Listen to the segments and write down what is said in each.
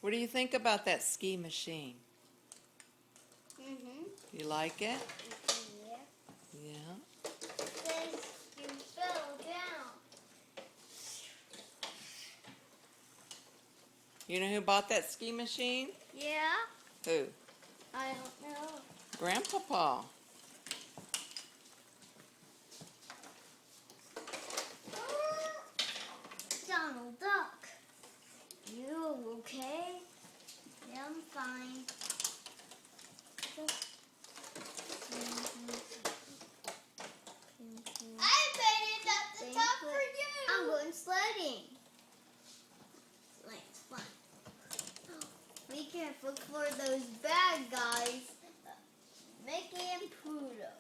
What do you think about that ski machine? You like it? Yeah. Yeah. Says you fell down. You know who bought that ski machine? Yeah. Who? I don't know. Grandpapa. Donald Duck. You okay? Yeah, I'm fine. I made it at the top for you. I'm going sledding. It's fun. Be careful for those bad guys. Mickey and Pluto.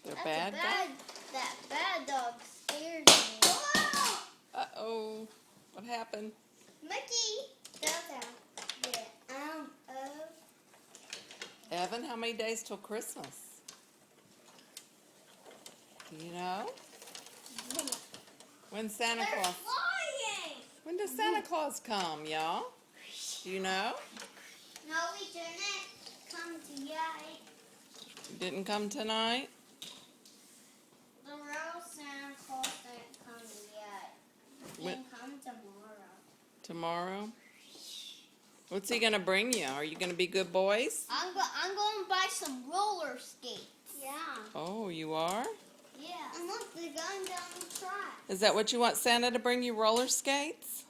They're bad guys? That bad dog scared me. Whoa! Uh-oh. What happened? Mickey! Down. Yeah. Evan, how many days till Christmas? Do you know? When's Santa They're Claus? flying! When does Santa Claus come, y'all? Do you know? No, we didn't come to yet. Didn't come tonight? The real Santa Claus didn't come yet. He When- can come tomorrow. Tomorrow? What's he gonna bring you? Are you gonna be good boys? I'm going to buy some roller skates. Yeah. Oh, you are? Yeah. And look, they're going down the track. Is that what you want Santa to bring you, roller skates?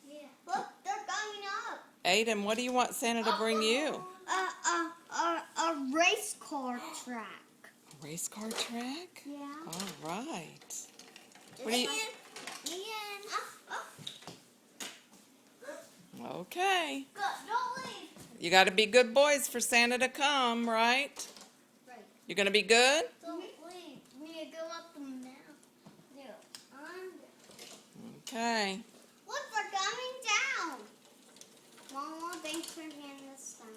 Yeah. Look, they're going up. Aiden, what do you want Santa to bring you? A race car track. A race car track? Yeah. All right. What do you- Okay. Go, don't leave. You got to be good boys for Santa to come, right? Right. You're going to be good? Don't leave. We need to go up the mountain. No, under. Okay. Look, they're coming down. Mama, thanks for getting this stuff.